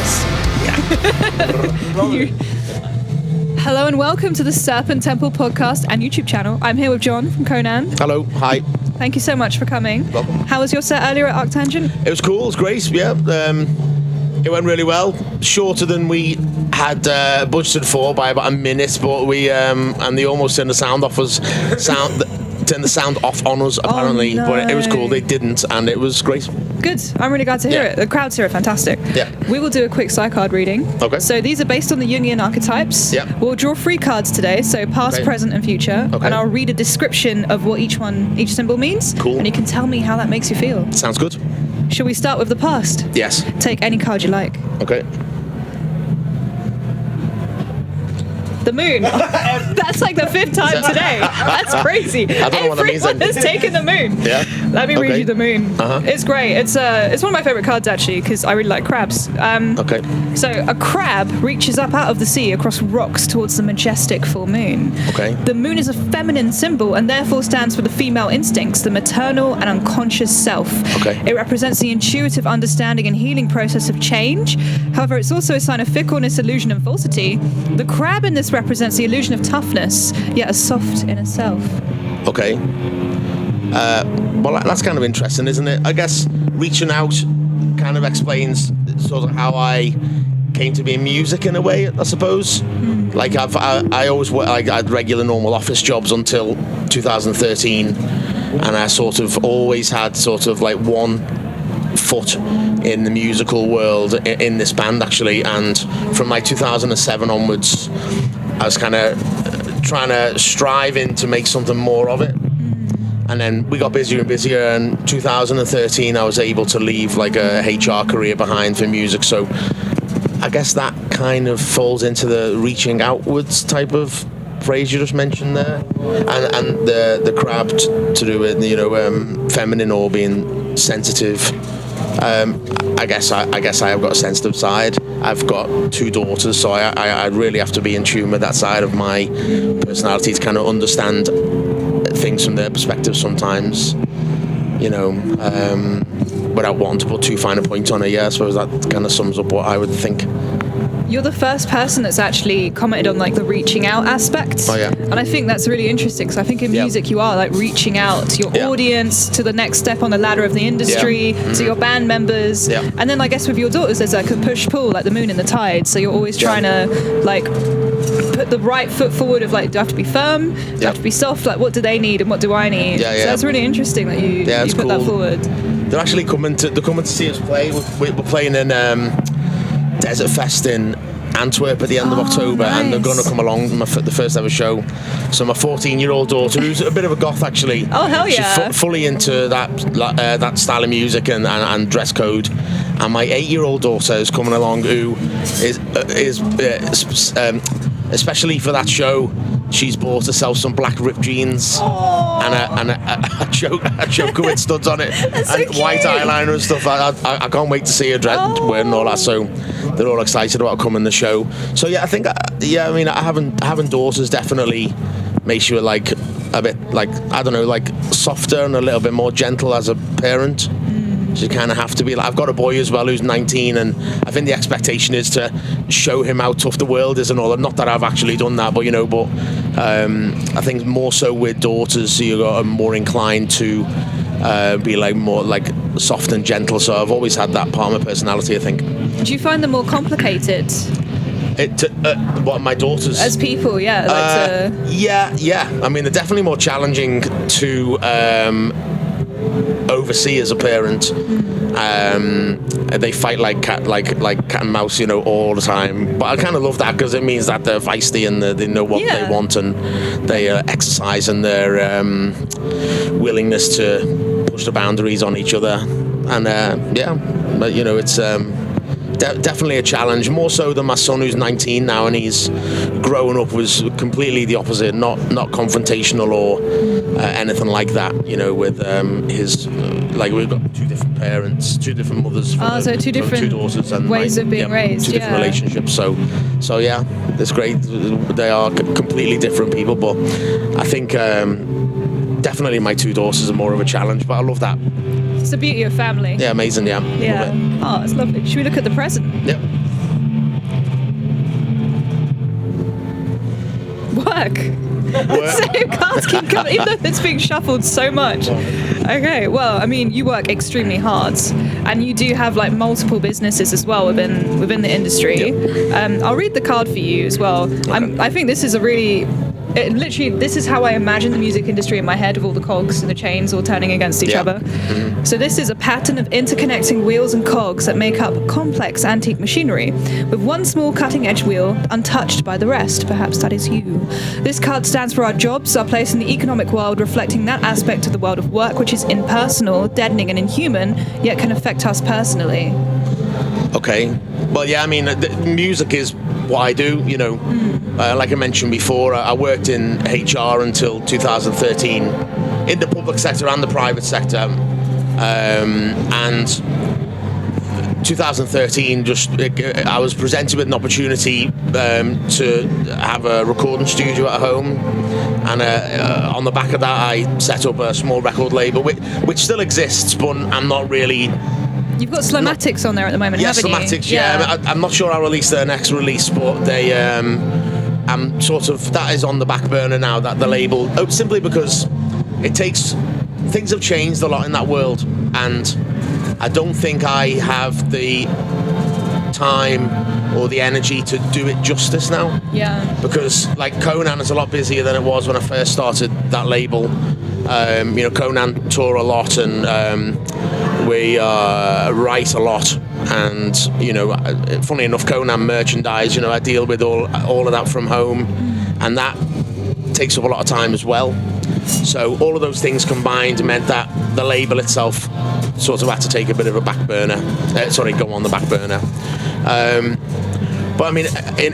Yes. Yeah. Hello and welcome to the Serpent Temple podcast and YouTube channel. I'm here with Jon from Conan. Hello. Hi. Thank you so much for coming. Welcome. How was your set earlier at ArcTanGent? It was cool. It was great. Yeah. It went really well. Shorter than we had budgeted for by about a minute, but we and they almost turned the sound off turned the sound off on us apparently. Oh, no. But it was cool. They didn't, and it was great. Good. I'm really glad to hear it. The crowds here are fantastic. Yeah. We will do a quick Psycard reading. Okay. So these are based on the Jungian archetypes. Yeah. We'll draw 3 cards today, so past, Okay. present, and future. Okay. And I'll read a description of what each symbol means. Cool. And you can tell me how that makes you feel. Sounds good. Shall we start with the past? Yes. Take any card you like. Okay. The moon. That's like the 5th time today. That's crazy. I don't know what that means Everyone then. has taken the moon. Yeah. Let me read Okay. you the moon. Uh-huh. It's great. It's one of my favourite cards actually because I really like crabs. Okay. So a crab reaches up out of the sea across rocks towards the majestic full moon. Okay. The moon is a feminine symbol and therefore stands for the female instincts, the maternal and unconscious self. Okay. It represents the intuitive understanding and healing process of change. However, it's also a sign of fickleness, illusion, and falsity. The crab in this represents the illusion of toughness, yet a soft inner self. Okay. Well, that's kind of interesting, isn't it? I guess reaching out kind of explains sort of how I came to be in music in a way, I suppose. Like I always I had regular normal office jobs until 2013, and I sort of always had sort of like one foot in the musical world in this band actually, and from like 2007 onwards I was kind of trying to strive in to make something more of it. And then we got busier and busier, and 2013 I was able to leave like a HR career behind for music, so I guess that kind of falls into the reaching outwards type of phrase you just mentioned there, and the crab to do with, you know, feminine or being sensitive. I guess I have got a sensitive side. I've got 2 daughters, so I really have to be in tune with that side of my personality to kind of understand things from their perspective sometimes, you know, without wanting to put too fine a point on it. Yeah, I suppose that kind of sums up what I would think. You're the first person that's actually commented on like the reaching out aspect. Oh yeah. And I think that's really interesting because I think in music you are like reaching out to your audience, to the next step on the ladder of the industry, to your band members. Yeah. And then I guess with your daughters there's like a push-pull, like the moon and the tide. So you're always trying to like put the right foot forward of like, do I have to be firm? Do I have to be soft? Like what do they need and what do I need? Yeah, yeah. So that's really interesting that you put that forward. They're actually coming to see us play. We're playing in Desert Fest in Antwerp at the end of October, nice. and they're going to come along the first ever show. So my 14-year-old daughter, who's a bit of a goth actually, she's fully into that style of music and dress code, and my 8-year-old daughter is coming along, who is especially for that show, she's bought herself some black ripped jeans and a choker with studs on it and white eyeliner and stuff. I can't wait to see her wearing all that. So they're all excited about coming the show. So yeah, I think I mean having daughters definitely makes you like a bit like, I don't know, like softer and a little bit more gentle as a parent. You kind of have to be. Like, I've got a boy as well who's 19, and I think the expectation is to show him how tough the world is and all that. Not that I've actually done that, but you know, I think more so with daughters, so you're more inclined to be like more like soft and gentle. So I've always had that part of my personality, I think. Do you find them more complicated? What, my daughters? As people, yeah. Yeah. I mean, they're definitely more challenging to oversee as a parent. They fight like cat and mouse, you know, all the time. But I kind of love that because it means that they're feisty and they know what they want, and they exercise in their willingness to push the boundaries on each other. And but you know, it's definitely a challenge, more so than my son who's 19 now, and he's growing up was completely the opposite, not confrontational or anything like that, you know, with his like we've got 2 different parents, 2 different mothers, so 2 different 2 daughters and ways of being raised, 2 different relationships, so yeah, it's great. They are completely different people, but I think definitely my 2 daughters are more of a challenge, but I love that. It's the beauty of family. Yeah, amazing. Yeah. Yeah. Oh, it's lovely. Should we look at the present? Yep. work. Same cards keep coming, even though it's being shuffled so much. Okay, well, I mean, you work extremely hard, and you do have like multiple businesses as well within the industry. I'll read the card for you as well. Okay. I think this is a really. Literally, this is how I imagine the music industry in my head, with all the cogs and the chains all turning against each other. Mm-hmm. So this is a pattern of interconnecting wheels and cogs that make up complex antique machinery, with one small cutting-edge wheel untouched by the rest. Perhaps that is you. This card stands for our jobs, our place in the economic world, reflecting that aspect of the world of work which is impersonal, deadening and inhuman, yet can affect us personally. Okay. Well, yeah, I mean, music is what I do, you know. Like I mentioned before, I worked in HR until 2013, in the public sector and the private sector. And 2013, I was presented with an opportunity to have a recording studio at home. And on the back of that, I set up a small record label, which still exists, but I'm not really... You've got Slomatics on there at the moment, haven't you? Slomatics, yeah. I'm not sure I'll release their next release, but they... I'm sort of... That is on the back burner now, that the label... simply because it takes... Things have changed a lot in that world, and I don't think I have the time or the energy to do it justice now. Yeah. Because, like, Conan is a lot busier than it was when I first started that label. You know, Conan tour a lot, and we write a lot, and you know, funny enough, Conan merchandise, you know, I deal with all of that from home, and that takes up a lot of time as well. So all of those things combined meant that the label itself sort of had to take a bit of a back burner, go on the back burner. But I mean,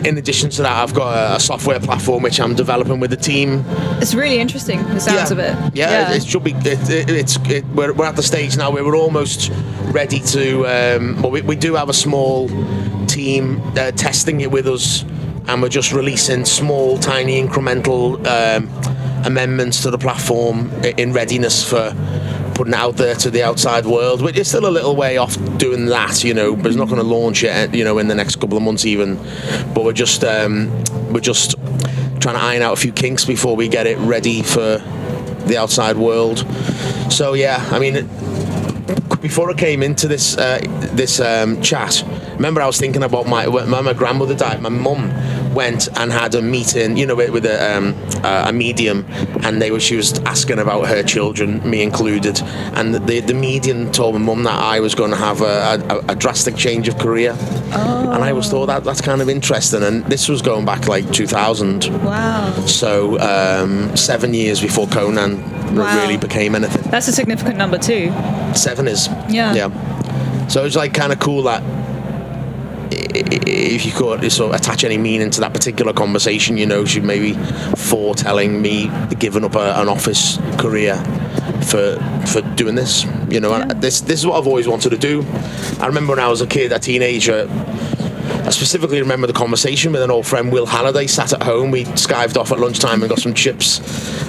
in addition to that, I've got a software platform which I'm developing with the team. It's really interesting, the sounds of it. Yeah, it should be. We're at the stage now where we're almost ready to. We do have a small team testing it with us, and we're just releasing small, tiny, incremental amendments to the platform in readiness for putting it out there to the outside world, which is still a little way off doing that, you know, but it's not going to launch it, you know, in the next couple of months even. But we're just trying to iron out a few kinks before we get it ready for the outside world. So yeah, I mean, before I came into this chat, remember I was thinking about when my grandmother died. My mum went and had a meeting, you know, with a medium, and she was asking about her children, me included, and the medium told my mum that I was going to have a drastic change of career. Oh. And I always thought that's kind of interesting, and this was going back like 2000. Wow. So 7 years before Conan really became anything. That's a significant number too. 7 is. Yeah. So it was like kind of cool that if you could sort of attach any meaning to that particular conversation, you know, she maybe foretelling me giving up an office career for doing this, you know. And this is what I've always wanted to do. I remember when I was a teenager, I specifically remember the conversation with an old friend, Will Halliday, sat at home. We skived off at lunchtime and got some chips,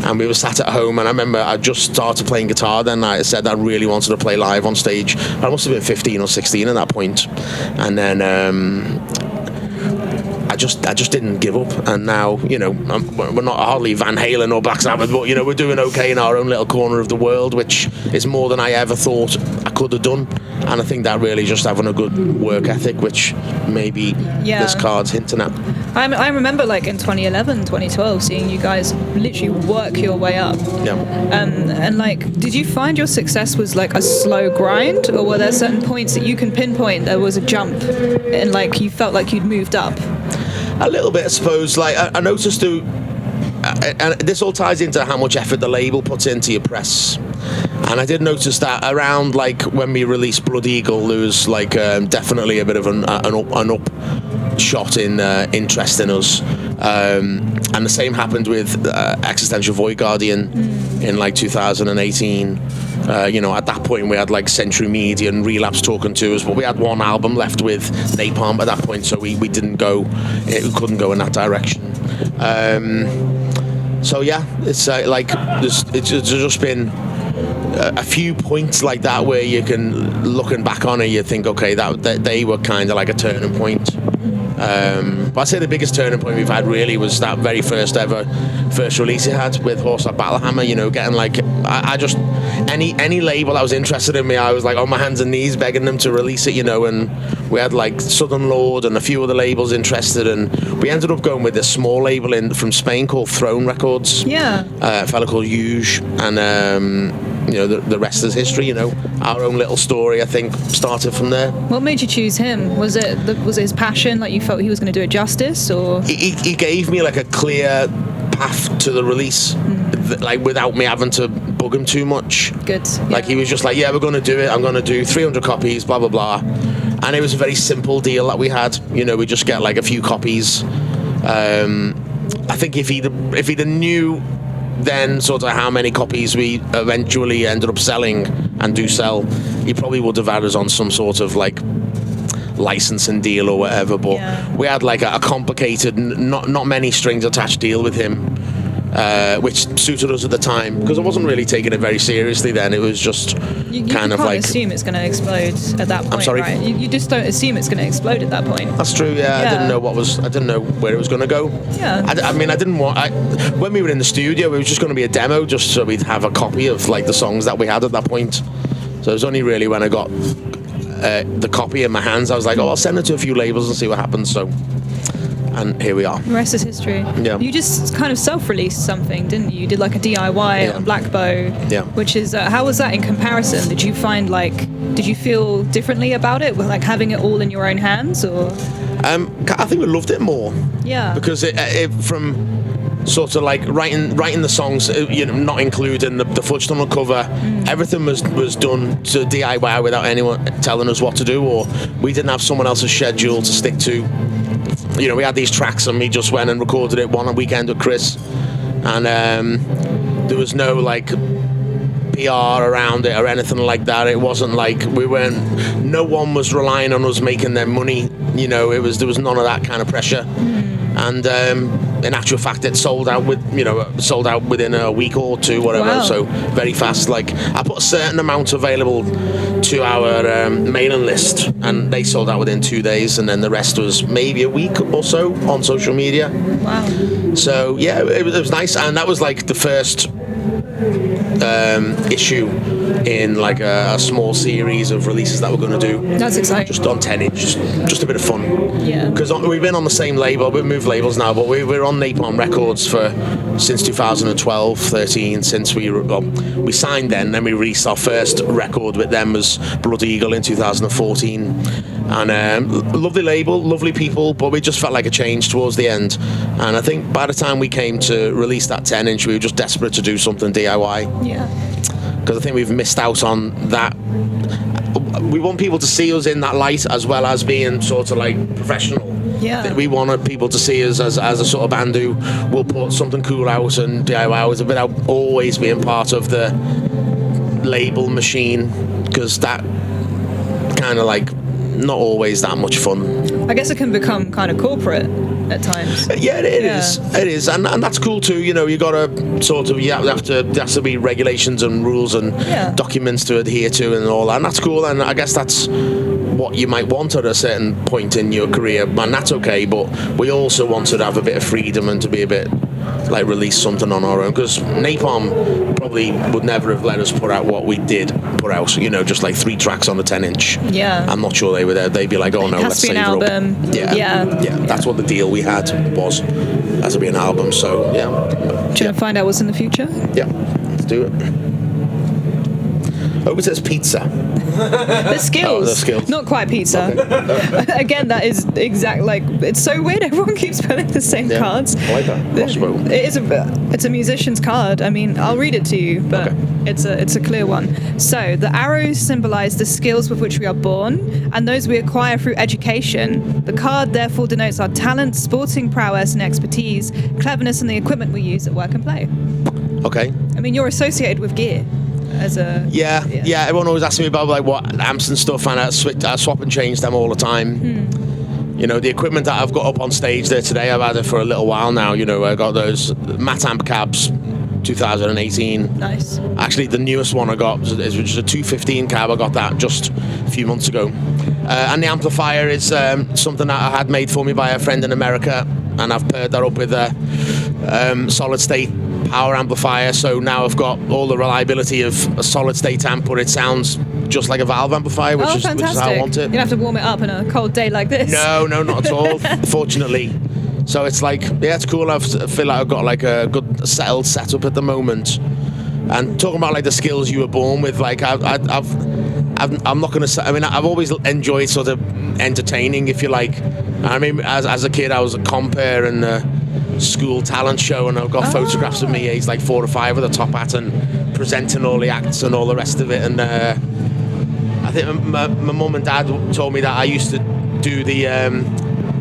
and we were sat at home, and I remember I just started playing guitar then. I said I really wanted to play live on stage. I must have been 15 or 16 at that point. And then I just didn't give up, and now, you know, we're not hardly Van Halen or Black Sabbath, but, you know, we're doing okay in our own little corner of the world, which is more than I ever thought I could have done. And I think that really just having a good work ethic, which maybe this card's hinting at. I remember, like, in 2011, 2012, seeing you guys literally work your way up. Yeah. And like, did you find your success was like a slow grind, or were there certain points that you can pinpoint there was a jump and like you felt like you'd moved up? A little bit, I suppose. Like, I noticed too, and this all ties into how much effort the label puts into your press. And I did notice that around, like, when we released Blood Eagle, there was like definitely a bit of an upshot in interest in us. And the same happened with Existential Void Guardian in like 2018. You know, at that point we had like Century Media and Relapse talking to us, but we had one album left with Napalm at that point, so we couldn't go in that direction. So yeah, it's like it's just been a few points like that where you can, looking back on it, you think, okay, that they were kind of like a turning point. But I'd say the biggest turning point we've had really was that very first release it had with Horsehead Battlehammer. You know, getting like I just any label that was interested in me, I was like on my hands and knees begging them to release it. You know, and we had like Southern Lord and a few other labels interested, and we ended up going with this small label from Spain called Throne Records. Yeah. A fella called Huge, and you know, the rest is history. You know, our own little story, I think, started from there. What made you choose him? Was it his passion? Like you felt he was going to do it justice, or he gave me like a clear path to the release, like without me having to bug him too much. Good. Like he was just like, yeah, we're going to do it. I'm going to do 300 copies, blah blah blah. And it was a very simple deal that we had. You know, we just get like a few copies. I think if he'd knew then sort of how many copies we eventually ended up selling and do sell, he probably would have had us on some sort of like licensing deal or whatever. But we had like a complicated, not many strings attached deal with him, which suited us at the time because I wasn't really taking it very seriously then. It was just you kind of like, assume it's going to explode at that point. I'm sorry? Right? You just don't assume it's going to explode at that point. That's true. Yeah, I didn't know where it was going to go. Yeah. I mean, I didn't want. When we were in the studio, it was just going to be a demo, just so we'd have a copy of like the songs that we had at that point. So it was only really when I got the copy in my hands, I was like, oh, I'll send it to a few labels and see what happens. So, and here we are. The rest is history. Yeah. You just kind of self-released something, didn't you? You did like a DIY on Black Bow. Yeah. Which is, how was that in comparison? Did you find did you feel differently about it, with like having it all in your own hands, or? I think we loved it more. Yeah. Because it from sort of like writing the songs, you know, not including the fudge tunnel cover, everything was done to DIY without anyone telling us what to do, or we didn't have someone else's schedule to stick to. You know, we had these tracks and we just went and recorded it one weekend with Chris, and there was no like PR around it or anything like that. It wasn't like no one was relying on us making their money. You know, there was none of that kind of pressure. And in actual fact, it sold out within a week or two, whatever. Wow. So very fast. Like I put a certain amount available to our mailing list, and they sold out within 2 days, and then the rest was maybe a week or so on social media. Wow. So yeah, it was nice, and that was like the first issue in like a small series of releases that we're going to do. That's exciting. Just on 10-inch, just a bit of fun. Yeah. Because we've been on the same label, we've moved labels now, but we're on Napalm Records since 2012, 13, since we signed then we released our first record with them as Blood Eagle in 2014. And lovely label, lovely people, but we just felt like a change towards the end. And I think by the time we came to release that 10-inch, we were just desperate to do something DIY. Yeah. Because I think we've missed out on that. We want people to see us in that light as well as being sort of like professional. Yeah. We wanted people to see us as a sort of band who will put something cool out and DIY without always being part of the label machine, because that kind of like not always that much fun. I guess it can become kind of corporate at times. Yeah, it is, and that's cool too. You know, you gotta sort of there has to be regulations and rules and documents to adhere to and all that, and that's cool. And I guess that's what you might want at a certain point in your career, and that's okay. But we also wanted to have a bit of freedom and to be a bit like release something on our own, because Napalm probably would never have let us put out what we did put out, you know, just like 3 tracks on the 10-inch. Yeah. I'm not sure they were there. They'd be like, oh no, let's save it up. Yeah, that's what the deal we had was, as to be an album. So yeah. Do you want to find out what's in the future? Yeah, let's do it. Oh, it says pizza. The skills. Oh, the skills. Not quite pizza. Okay. Again, that is exact. Like, it's so weird. Everyone keeps spelling the same cards. I like that. Crossbow. It's a musician's card. I mean, I'll read it to you, but it's a clear one. So the arrows symbolize the skills with which we are born and those we acquire through education. The card therefore denotes our talent, sporting prowess, and expertise, cleverness, and the equipment we use at work and play. Okay. I mean, you're associated with gear. Everyone always asks me about like what amps and stuff, and I swap and change them all the time. You know, the equipment that I've got up on stage there today, I've had it for a little while now. You know, I got those Matt Amp cabs, 2018. Nice. Actually, the newest one I got is a 215 cab. I got that just a few months ago. And the amplifier is something that I had made for me by a friend in America, and I've paired that up with a solid state power amplifier, so now I've got all the reliability of a solid state amp, but it sounds just like a valve amplifier, which is how I want it. You don't have to warm it up on a cold day like this. No, not at all, fortunately. So it's like, yeah, it's cool. I feel like I've got like a good settled setup at the moment. And talking about like the skills you were born with, like I'm not going to say, I mean, I've always enjoyed sort of entertaining, if you like. I mean, as a kid, I was a compere in the school talent show, and I've got photographs of me aged like 4 or 5 with a top hat and presenting all the acts and all the rest of it. And I think my mum and dad told me that I used to do the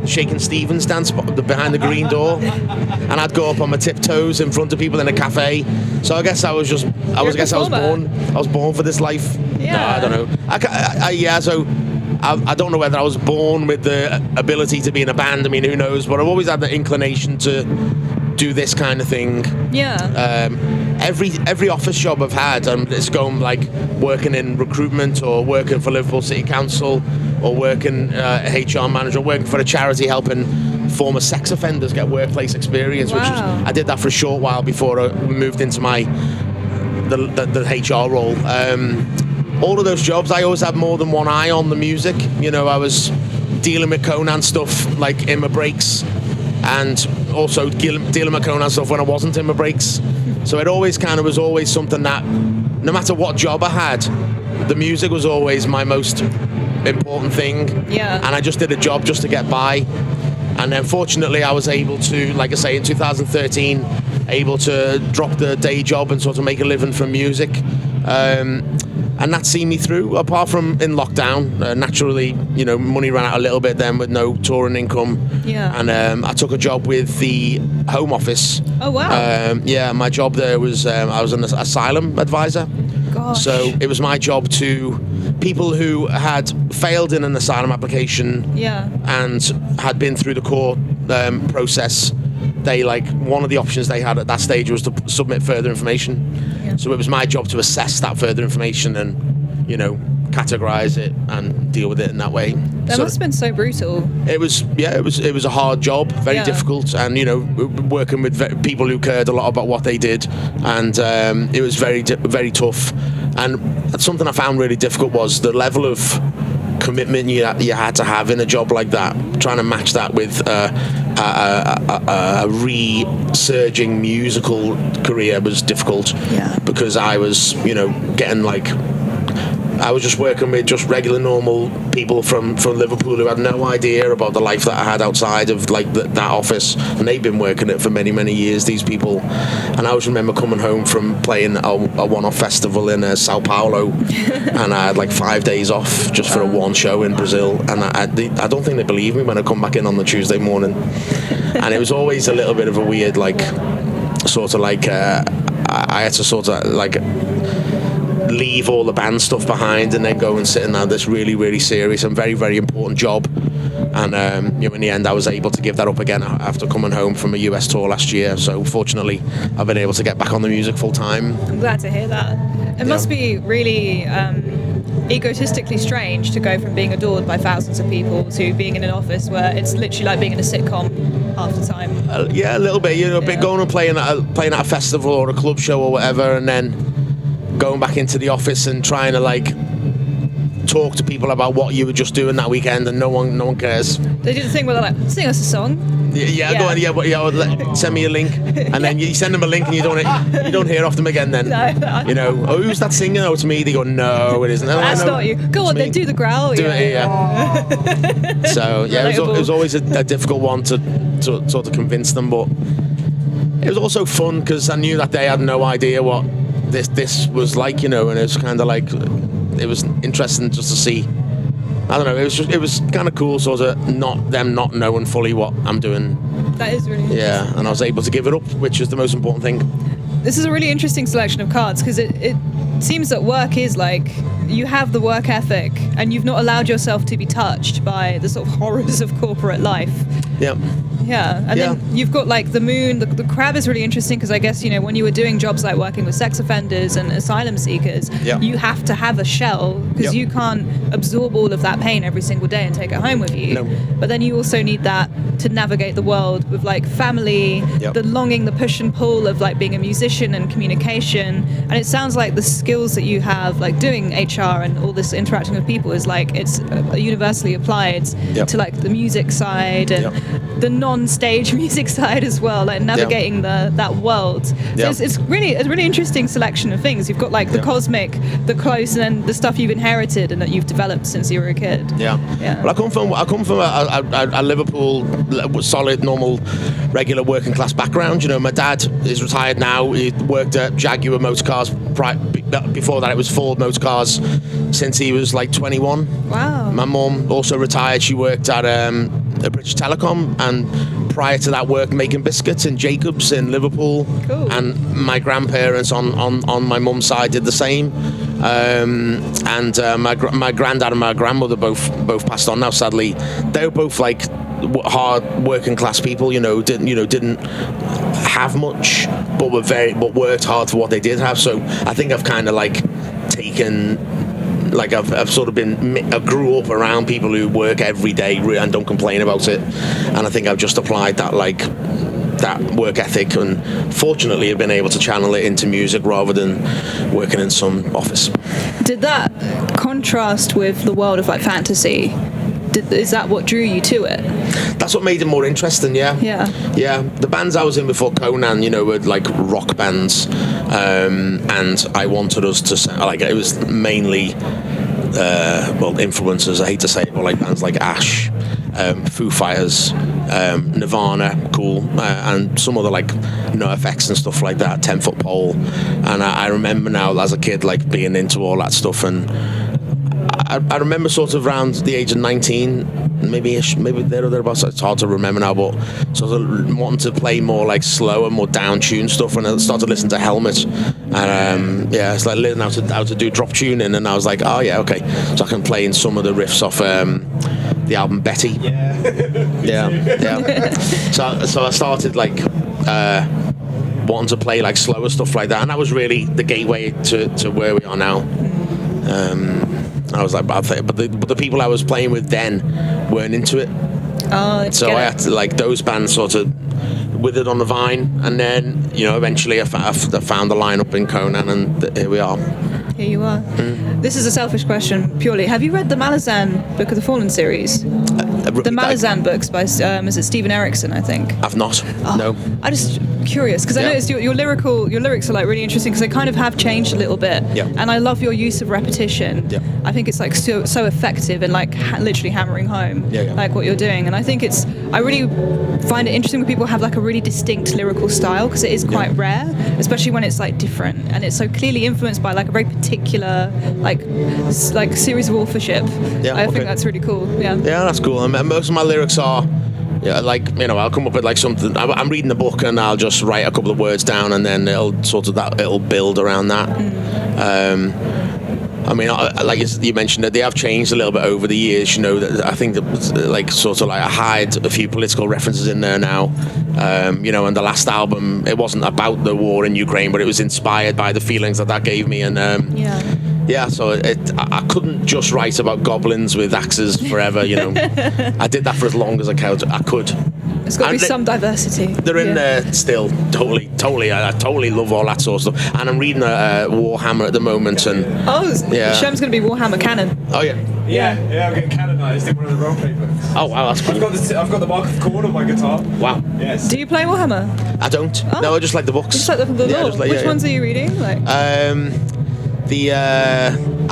Shakin' Stevens dance behind the green door, and I'd go up on my tiptoes in front of people in a cafe. So I guess I was born for this life. Yeah. No, I don't know. So I don't know whether I was born with the ability to be in a band. I mean, who knows? But I've always had the inclination to do this kind of thing. Yeah. Every office job I've had, it's going like working in recruitment, or working for Liverpool City Council, or working HR manager, or working for a charity helping former sex offenders get workplace experience. Wow. Which I did that for a short while before I moved into the HR role. All of those jobs, I always had more than one eye on the music. You know, I was dealing with Conan stuff like in my breaks, and also dealing with Conan stuff when I wasn't in my breaks. So it always kind of was always something that, no matter what job I had, the music was always my most important thing. Yeah. And I just did a job just to get by. And then fortunately I was able to, like I say, in 2013, able to drop the day job and sort of make a living from music. And that seen me through, apart from in lockdown. Naturally, you know, money ran out a little bit then with no touring income. Yeah. And I took a job with the Home Office. Oh, wow. Yeah, my job there was, I was an asylum advisor. Gosh. So it was my job to people who had failed in an asylum application. Yeah. And had been through the court process. They, like, one of the options they had at that stage was to submit further information. Yeah. So it was my job to assess that further information and, you know, categorize it and deal with it in that way. That must have been so brutal. It was a hard job, very difficult, and, you know, working with people who cared a lot about what they did, and it was very tough. And something I found really difficult was the level of commitment you had to have in a job like that. Trying to match that with a resurging musical career was difficult. Yeah. Because I was, you know, getting like, I was just working with just regular normal people from Liverpool who had no idea about the life that I had outside of like that office, and they'd been working it for many years, these people. And I always remember coming home from playing a one-off festival in Sao Paulo, and I had like 5 days off just for a one show in Brazil, and I don't think they believed me when I come back in on the Tuesday morning. And it was always a little bit of a weird, like, sort of like I had to sort of like leave all the band stuff behind and then go and sit and have this really serious and very important job. And you know, in the end I was able to give that up again after coming home from a US tour last year. So fortunately I've been able to get back on the music full time. I'm glad to hear that. It must be really egotistically strange to go from being adored by thousands of people to being in an office where it's literally like being in a sitcom half the time. Yeah, a little bit, you know, going and playing at a festival or a club show or whatever, and then going back into the office and trying to like talk to people about what you were just doing that weekend, and no one cares. They do the thing where they're like, sing us a song. Yeah. Go on. Send me a link, and then you send them a link, and you don't hear off them again. Then you know, oh, who's that singing? Oh, it's me. They go, no, it isn't. That's not you. Go on, then do the growl. Do it, yeah. So yeah, it was always a difficult one to sort of convince them, but it was also fun because I knew that they had no idea what this was like, you know, and it was kind of like, it was interesting just to see. I don't know, it was kind of cool, sort of not knowing fully what I'm doing. That is really interesting. Yeah, and I was able to give it up, which is the most important thing. This is a really interesting selection of cards because it seems that work is like, you have the work ethic and you've not allowed yourself to be touched by the sort of horrors of corporate life. Yeah. Yeah, and then you've got like the moon. The crab is really interesting because I guess, you know, when you were doing jobs like working with sex offenders and asylum seekers, you have to have a shell because you can't absorb all of that pain every single day and take it home with you. No. But then you also need that to navigate the world with like family, the longing, the push and pull of like being a musician and communication. And it sounds like the skills that you have like doing HR and all this interacting with people is like it's universally applied to like the music side and the non-stage music side as well, like navigating that world. So it's really a really interesting selection of things. You've got like the cosmic, the close, and then the stuff you've inherited and that you've developed since you were a kid. Well, I come from a Liverpool solid, normal, regular working class background. You know, my dad is retired now. He worked at Jaguar Motor Cars. Before that, it was Ford Motor Cars since he was like 21. Wow. My mum also retired. She worked at British Telecom, and prior to that worked making biscuits in Jacobs in Liverpool. Cool. And my grandparents on my mum's side did the same. My granddad and my grandmother both passed on now, sadly. They were both like hard working class people, didn't have much, but worked hard for what they did have. So I think I've kind of like taken, like I've sort of I grew up around people who work every day and don't complain about it, and I think I've just applied that work ethic, and fortunately I've been able to channel it into music rather than working in some office. Did that contrast with the world of like fantasy? Is that what drew you to it? That's what made it more interesting, yeah. The bands I was in before Conan, were like rock bands, and I wanted us to sound like, it was mainly influencers, I hate to say it, but like bands like Ash, Foo Fighters, Nirvana, cool, and some other like NoFX and stuff like that, 10 Foot Pole. And I remember now as a kid like being into all that stuff, and I remember sort of around the age of 19, maybe there or thereabouts. It's hard to remember now, but sort of wanting to play more like slower, more down-tuned stuff. And I started listening to Helmet, and it's like learning how to do drop tuning. And I was like, oh yeah, okay, so I can play in some of the riffs off the album Betty. So I started like wanting to play like slower stuff like that, and that was really the gateway to where we are now. I was like, but the people I was playing with then weren't into it. So I had to, like, those bands sort of withered on the vine, and then eventually I found the lineup in Conan, and here we are. Here you are. This is a selfish question purely. Have you read the Malazan Book of the Fallen series? The Malazan books by is it Stephen Erickson, I think? I've not. No. I'm just curious because I noticed your lyrics are like really interesting because they kind of have changed a little bit. And I love your use of repetition. I think it's like so effective in like literally hammering home like what you're doing. And I think I really find it interesting when people have like a really distinct lyrical style, because it is quite rare, especially when it's like different and it's so clearly influenced by like a very particular like series of authorship. I think that's really cool. Yeah, that's cool. And most of my lyrics are I'll come up with like something. I'm reading the book and I'll just write a couple of words down, and then it'll build around that. I mean, like you mentioned, that they have changed a little bit over the years. I think that like sort of like I hide a few political references in there now. And the last album, it wasn't about the war in Ukraine, but it was inspired by the feelings that gave me. And so I couldn't just write about goblins with axes forever. I did that for as long as I could. There's got to be some diversity. They're in there still, totally. I totally love all that sort of stuff. And I'm reading Warhammer at the moment. And Shem's going to be Warhammer canon. Oh yeah. Yeah, I'm getting canonized in one of the roleplay books. Oh wow, that's cool. I've got the Mark of Conan on my guitar. Wow. Yes. Do you play Warhammer? I don't. Oh. No, I just like the books. You just like the lore. Which ones are you reading? Like. I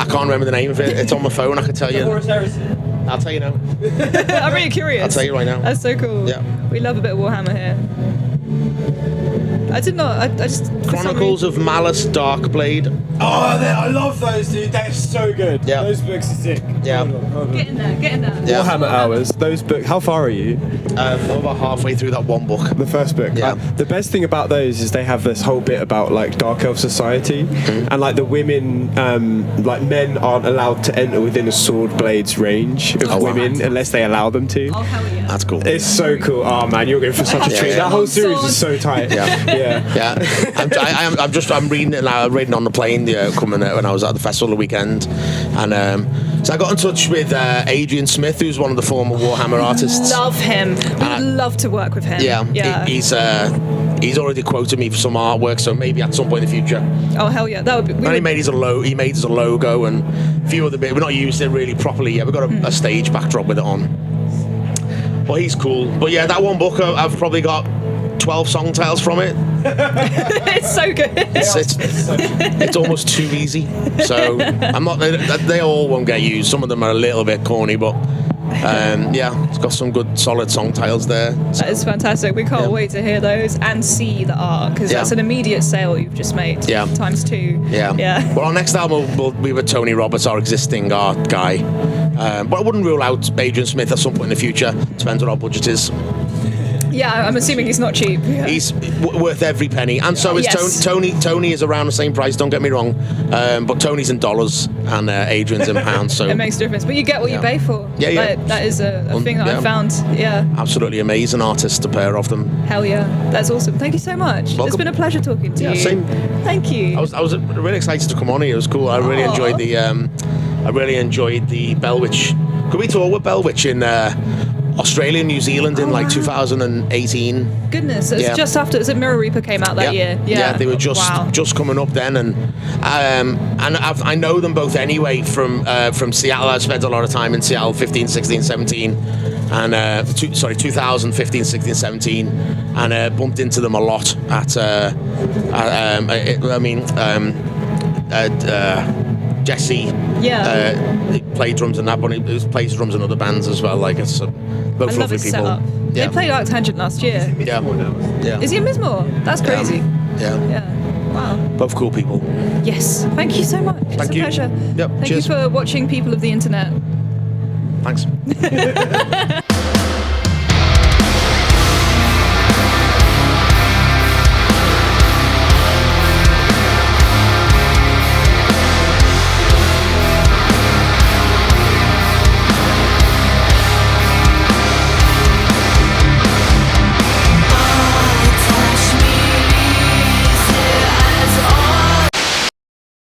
can't remember the name of it. It's on my phone. I can tell you. Horus Heresy. I'll tell you now. I'm really curious. I'll tell you right now. That's so cool. Yeah. We love a bit of Warhammer here. I did not. I just Chronicles of Malice Darkblade. Oh, I love those, dude. They're so good. Yeah. Those books are sick. Yeah. Hold on. Get in there. Yeah. Warhammer Hours. Those books. How far are you? I'm about halfway through that one book. The first book. Yeah. The best thing about those is they have this whole bit about like Dark Elf society, and like the women, like men aren't allowed to enter within a sword blade's range of women unless they allow them to. Oh hell yeah. That's cool. It's so cool. Oh man, you're going for such a treat. yeah. That whole series is so tight. Yeah. I'm reading it now. I'm reading on the plane coming when I was at the festival the weekend, and so I got in touch with Adrian Smith, who's one of the former Warhammer artists. Love him. Would love to work with him. Yeah. He's already quoted me for some artwork, so maybe at some point in the future. Oh hell yeah, that would be. And he made us a logo and a few other bits. We're not using it really properly yet. We've got a stage backdrop with it on. But he's cool. But yeah, that one book I've probably got 12 song titles from it. It's so good. It's almost too easy. So I'm not. They all won't get used. Some of them are a little bit corny, but yeah, it's got some good solid song titles there. So. That is fantastic. We can't wait to hear those and see the art, because that's an immediate sale you've just made. Yeah. Times 2. Yeah. Well, our next album will be with Tony Roberts, our existing art guy. But I wouldn't rule out Adrian Smith at some point in the future. Depends what our budget is. Yeah, I'm assuming he's not cheap. Yeah. He's worth every penny, and so is Tony. Tony is around the same price. Don't get me wrong, but Tony's in dollars and Adrian's in pounds. So it makes a difference, but you get what you pay for. Yeah. That is a thing that I found. Yeah. Absolutely amazing artists, a pair of them. Hell yeah, that's awesome. Thank you so much. Welcome. It's been a pleasure talking to you. Same. Thank you. I was really excited to come on here. It was cool. I really enjoyed the Bellwitch. Could we tour with Bellwitch in Australia and New Zealand in 2018? Goodness, it's just after. Is it Mirror Reaper came out that year? Yeah, they were just coming up then, and I know them both anyway from Seattle. I spent a lot of time in Seattle, 15, 16, 17, and 2015, 16, 17, and bumped into them a lot at Jesse. He played drums in that, but he plays drums in other bands as well. Like it's both lovely people. Setup. Yeah. They played ArcTanGent last year. Yeah. Is he in Mismore? That's crazy. Yeah. Wow. Both cool people. Yes. Thank you so much. It's a pleasure. Yep. Thank Cheers. you for watching, people of the internet. Thanks.